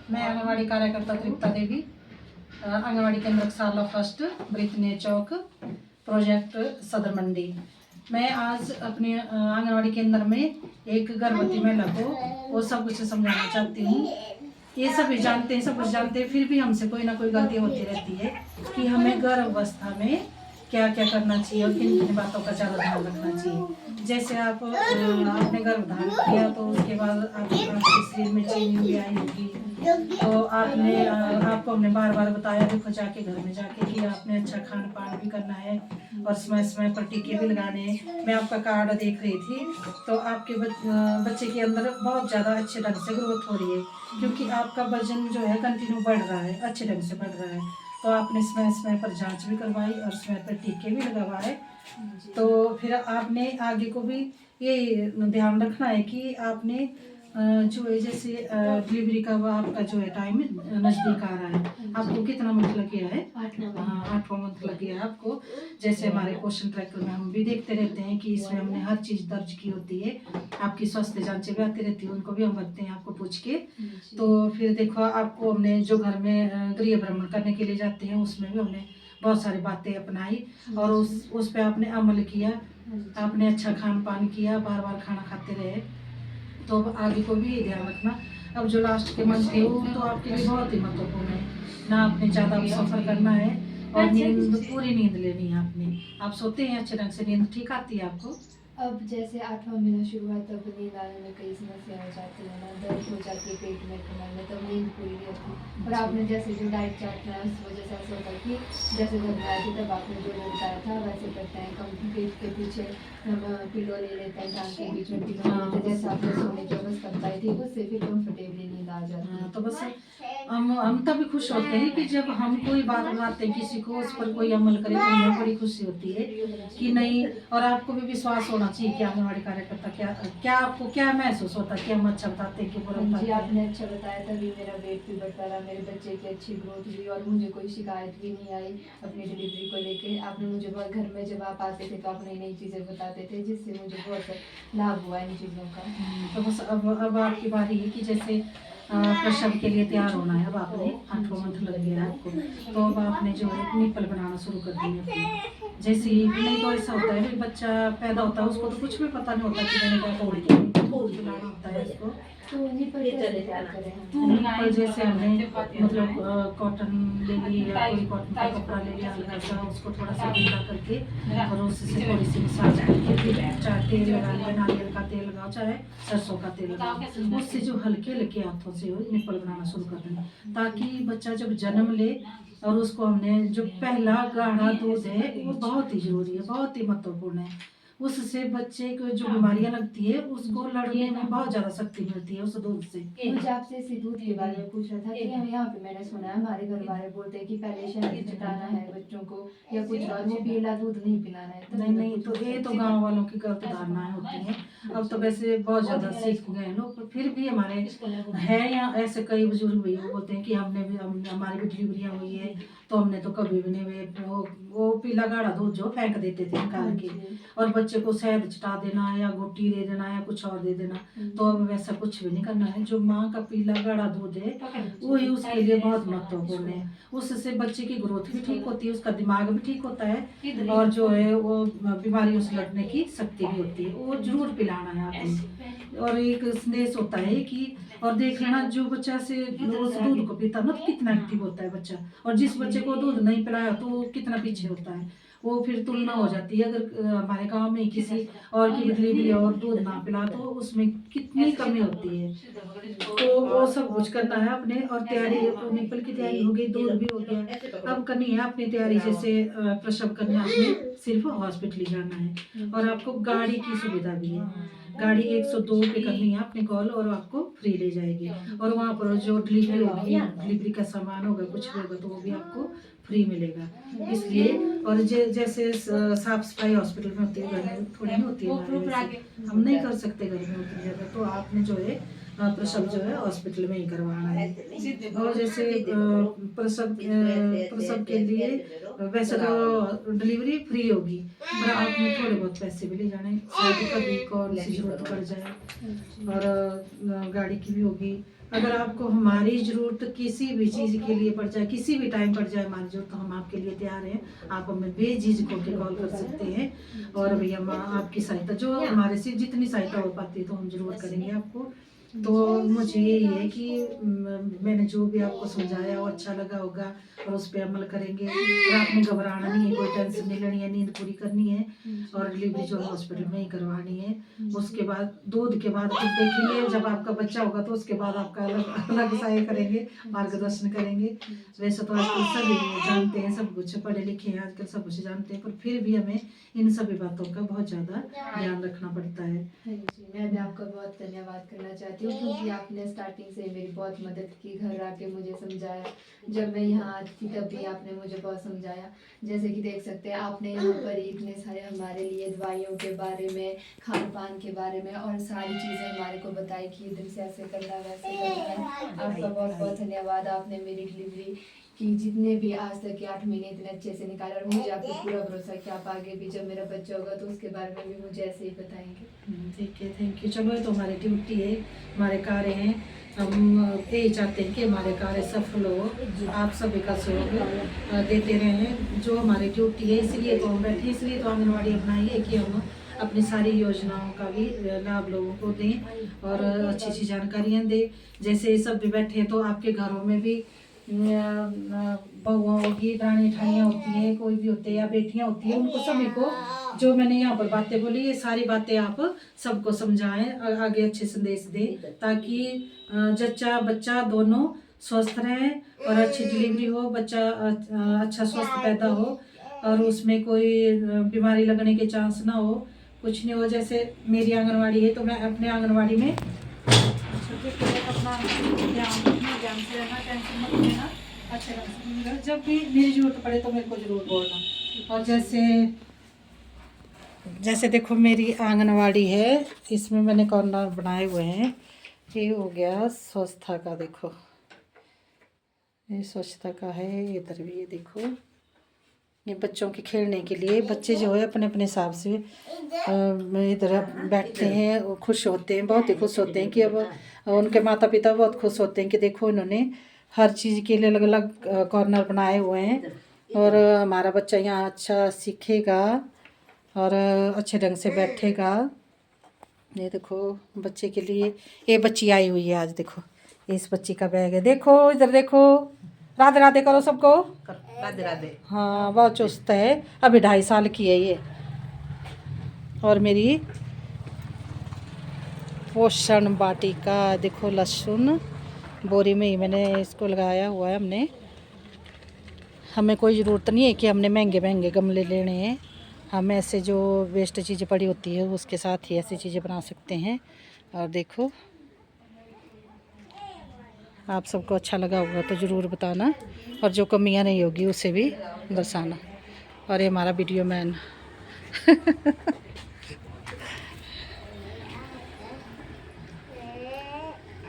मैं आंगनवाड़ी कार्यकर्ता तृप्ता देवी, आंगनवाड़ी केंद्र रक्साला फर्स्ट, ब्रितने चौक, प्रोजेक्ट सदर मंडी। मैं आज अपने आंगनवाड़ी केंद्र में एक गर्भवती महिला को वो सब कुछ समझाना चाहती हूँ। ये सभी जानते हैं, सब कुछ जानते हैं, फिर भी हमसे कोई ना कोई गलती होती रहती है कि हमें गर्भावस्था में क्या क्या करना चाहिए और किन किन बातों का ज़्यादा ध्यान रखना चाहिए। जैसे आपने गर्भधारण किया तो उसके बाद आपके शरीर में चीनी भी आई होगी, तो आपको हमने बार बार बताया, देखो जाके घर में जाके कि आपने अच्छा खान पान भी करना है और समय समय पर टीके भी लगाने हैं। मैं आपका कार्ड देख रही थी तो आपके बच्चे के अंदर बहुत ज़्यादा अच्छे ढंग से ग्रोथ हो रही है, क्योंकि आपका वजन जो है कंटिन्यू बढ़ रहा है, अच्छे ढंग से बढ़ रहा है। तो आपने समय समय पर जांच भी करवाई और समय पर टीके भी लगवाए। तो फिर आपने आगे को भी ये ध्यान रखना है कि आपने जो है जैसे डिलीवरी का आपका जो है टाइम नज़दीक आ रहा है। आपको कितना मंथ लग गया है? 8वां मंथ लग गया है आपको। जैसे हमारे क्वेश्चन ट्रैकर में हम भी देखते रहते हैं कि इसमें हमने हर चीज़ दर्ज की होती है, आपकी स्वास्थ्य जांचें भी आती रहती है, उनको भी हम भरते हैं आपको पूछ के। तो फिर देखो आपको हमने जो घर में गृह भ्रमण करने के लिए जाते हैं उसमें भी हमने बहुत सारी बातें अपनाई और उस पर आपने अमल किया, आपने अच्छा खान पान किया, बार बार खाना खाते रहे। तो अब आगे को भी ये ध्यान रखना। अब जो लास्ट के मंथ थे वो तो आपके लिए बहुत ही महत्वपूर्ण है ना, आपने ज़्यादा सफ़र करना है और नींद, पूरी नींद लेनी है आपने। आप सोते हैं अच्छे ढंग से, नींद ठीक आती है आपको? अब जैसे 8वां महीना शुरू है तब नींद आने में कई समस्या हो जाती है ना, दर्द हो जाती है पेट में, कमर में, तब नींद पूरी नहीं होती। और आपने जैसे जो डाइट चार्ट बनाया उस वजह से ऐसा होता है कि जैसे घर में आए थे तब आपने जो जो बताया था वैसे करते हैं, कम पेट के पीछे पिलो ले लेते हैं, टांग के बीच में पिलो ले लेते हैं, जैसे आपने सोने की अवस्था बताई थी उससे फिर कम्फर्टेबली नींद आ जाती है। तो बस हम तभी खुश होते हैं कि जब हम कोई बात बताते हैं किसी को, उस पर कोई अमल करे, तो हमें बड़ी खुशी होती है कि नहीं। और आपको भी विश्वास होना चाहिए कि आंगनवाड़ी कार्यकर्ता क्या क्या आपको क्या महसूस होता है कि हम अच्छा बताते हैं कि बुरा बताते जी हैं। आपने अच्छा बताया, तभी मेरा वेट भी बढ़ता रहा, मेरे बच्चे की अच्छी ग्रोथ हुई और मुझे कोई शिकायत भी नहीं आई अपनी डिलीवरी को लेके। आपने मुझे बहुत, घर में जब आप आते थे तो आप नई नई चीज़ें बताते थे जिससे मुझे बहुत लाभ हुआ इन चीज़ों का। तो बस अब आपकी बारी है कि जैसे प्रसव के लिए तैयार होना है। अब आपने 8वां मंथ लग गया है आपको, तो अब आपने जो है निपल बनाना शुरू कर दिए अपने। जैसे ही नहीं तो ऐसा होता है कि बच्चा पैदा होता है उसको तो कुछ भी पता नहीं होता कि मैंने क्या तोड़ के खिलाना होता है उसको। तो निपल कैसे तैयार करें हम? निपल जैसे हमने मतलब कॉटन ले ली या कोई कॉटन का कपड़ा ले लिया हल्का सा, उसको थोड़ा सा गीला करके और उससे थोड़ी सी मसाज करके फिर चाहे तेल लगा लिया, नारियल का तेल लगाओ चाहे सरसों का तेल लगाओ, उससे जो हल्के हल्के हाथों से निपल बनाना शुरू कर देना, ताकि बच्चा जब जन्म ले और उसको हमने जो पहला गाढ़ा दूध है वो बहुत ही जरूरी है, बहुत ही महत्वपूर्ण है। उससे बच्चे को जो बीमारियां लगती है उसको लड़ने में बहुत ज्यादा शक्ति मिलती है उस दूध से। मुझे आपसे इसी दूध के बारे में पूछना था कि हम यहाँ पे मैंने सुना है हमारे घर वाले बोलते हैं कि पहले शहद चटाना है बच्चों को या कुछ और, वो पीला दूध नहीं पिलाना है। तो नहीं तो ये तो गांव वालों की गलत धारणाएं होती हैं। अब तो वैसे बहुत ज्यादा सीख गए लोग, पर फिर भी हमारे है या ऐसे कई बुजुर्ग भैया बोलते हैं कि हमारी भी डिलीवरियां हुई है तो हमने तो कभी भी नहीं वो पीला गाढ़ा दूध जो फेंक देते थे निकाल के और बच्चे को शहद चटा देना या घुट्टी दे देना या कुछ और दे देना। तो अब वैसा कुछ भी नहीं करना है। जो माँ का पीला गाढ़ा दूध है वही उसके लिए बहुत महत्वपूर्ण है। उससे बच्चे की ग्रोथ भी ठीक होती है, उसका दिमाग भी ठीक होता है और जो है वो बीमारियों से लड़ने की शक्ति भी होती है। वो जरूर पिलाना है आपको। और एक संदेश होता है कि और देख लेना जो बच्चा से उस दूध को पीता ना तो कितना एक्टिव होता है बच्चा, और जिस बच्चे को दूध नहीं पिलाया तो वो कितना पीछे होता है। वो फिर तुलना हो जाती है। अगर हमारे गांव में किसी और की डिलीवरी और दूध ना पिला तो उसमें कितनी कमी होती है। तो वो सब कुछ करना है अपने। और तैयारी निपल की तैयारी हो गई, दूध भी हो गया, अब करनी है अपनी तैयारी। जैसे प्रसव करने आपने सिर्फ हॉस्पिटल ही जाना है और आपको गाड़ी की सुविधा भी है। गाड़ी 102 पे करनी है आपने कॉल और आपको फ्री ले जाएगी। और वहाँ पर जो डिलीवरी होगी, डिलीवरी का सामान होगा कुछ भी होगा तो वो भी आपको फ्री मिलेगा। इसलिए और जैसे साफ सफाई हॉस्पिटल में होती है घर में थोड़ी नहीं होती है हमारे वैसे, हम नहीं कर सकते घर में उतनी ज़्यादा। तो आपने जो है प्रसव जो है हॉस्पिटल में ही करवाना है। और जैसे प्रसव के लिए वैसे तो डिलीवरी फ्री होगी पर आपने थोड़े बहुत पैसे भी ले जाने, शायद कभी कौन सी जरूरत पड़ जाए। और गाड़ी की भी होगी अगर आपको हमारी ज़रूरत किसी भी चीज़ के लिए पड़ जाए, किसी भी टाइम पड़ जाए हमारी ज़रूरत, तो हम आपके लिए तैयार हैं। आप हमें बेझिझक होकर कॉल कर सकते हैं और भैया हम आपकी सहायता, जो हमारे से जितनी सहायता हो पाती है तो हम ज़रूर करेंगे आपको। तो मुझे यही है कि मैंने जो भी आपको समझाया वो अच्छा लगा होगा और उस पर अमल करेंगे। और आपने घबराना नहीं है, कोई टेंशन नहीं लेनी है, नींद पूरी करनी है और डिलीवरी जो हॉस्पिटल में ही करवानी है। उसके बाद दूध के बाद फिर देखेंगे, जब आपका बच्चा होगा तो उसके बाद आपका अलग अलग सहाय करेंगे, मार्गदर्शन करेंगे। वैसे तो आजकल सभी जानते हैं, सब कुछ पढ़े लिखे हैं आजकल, सब कुछ जानते हैं, पर फिर भी हमें इन सभी बातों का बहुत ज़्यादा ध्यान रखना पड़ता है। हाँ जी, मैं भी आपका बहुत धन्यवाद करना चाहती हूँ क्योंकि आपने स्टार्टिंग से मेरी बहुत मदद की, घर आके मुझे समझाया। जब मैं यहाँ आती थी तब भी आपने मुझे बहुत समझाया। जैसे कि देख सकते हैं, आपने यहाँ पर इतने सारे हमारे लिए दवाइयों के बारे में, खान पान के बारे में और सारी चीज़ें हमारे को बताई कि इधर से ऐसे करना है, वैसे करना है। आपका बहुत बहुत धन्यवाद। आपने मेरी डिलीवरी कि जितने भी आज तक के 8 महीने इतने अच्छे से निकाला और मुझे आप पे पूरा भरोसा कि आप आगे भी जब मेरा बच्चा होगा तो उसके बारे में भी मुझे ऐसे ही बताएंगे। ठीक है, थैंक यू। चलो, ये तो हमारी ड्यूटी है, हमारे कार्य हैं। हम यही चाहते हैं कि हमारे कार्य सफल हो, आप सभी का सहयोग देते रहें, जो हमारी ड्यूटी है। इसलिए तो हम बैठे, इसलिए तो आंगनबाड़ी अपनाई है कि हम अपनी सारी योजनाओं का भी लाभ लोगों को दें और अच्छी अच्छी जानकारियाँ दें। जैसे सब भी बैठे हैं तो आपके घरों में भी बहुओं की रानी ठानियाँ होती हैं, कोई भी होते हैं या बेटियाँ होती हैं, उनको सभी को जो मैंने यहाँ पर बातें बोली, ये सारी बातें आप सबको समझाएं, आगे अच्छे संदेश दें, ताकि जच्चा बच्चा दोनों स्वस्थ रहें और अच्छी डिलीवरी हो, बच्चा अच्छा स्वस्थ पैदा हो और उसमें कोई बीमारी लगने के चांस ना हो, कुछ नहीं हो। जैसे मेरी आंगनवाड़ी है तो मैं अपने आंगनवाड़ी में अपना ध्यान से रहना, टेंशन मत लेना, अच्छे ढंग से, जब भी मेरी जरूरत पड़े तो मेरे को जरूर बोलना। और जैसे देखो मेरी आंगनवाड़ी है, इसमें मैंने कॉर्नर बनाए हुए हैं। ये हो गया स्वच्छता का, देखो ये स्वच्छता का है। इधर भी ये देखो, ये बच्चों के खेलने के लिए, बच्चे जो है अपने अपने हिसाब से इधर बैठते हैं, वो खुश होते हैं, बहुत ही खुश होते हैं कि अब उनके माता पिता बहुत खुश होते हैं कि देखो इन्होंने हर चीज़ के लिए अलग अलग कॉर्नर बनाए हुए हैं और हमारा बच्चा यहाँ अच्छा सीखेगा और अच्छे ढंग से बैठेगा। ये देखो बच्चे के लिए, ये बच्ची आई हुई है आज, देखो इस बच्ची का बैग है, देखो इधर देखो, राधे राधे करो सबको, राधे राधे। हाँ बहुत चुस्त है, अभी 2.5 साल की है ये। और मेरी पोषण वाटिका, देखो लहसुन बोरी में ही मैंने इसको लगाया हुआ है। हमें कोई ज़रूरत नहीं है कि हमने महंगे महंगे गमले लेने हैं, हम ऐसे जो वेस्ट चीज़ें पड़ी होती है उसके साथ ही ऐसी चीज़ें बना सकते हैं। और देखो आप सबको अच्छा लगा होगा तो ज़रूर बताना और जो कमियां नहीं होगी उसे भी दर्शाना। और ये हमारा वीडियो मैन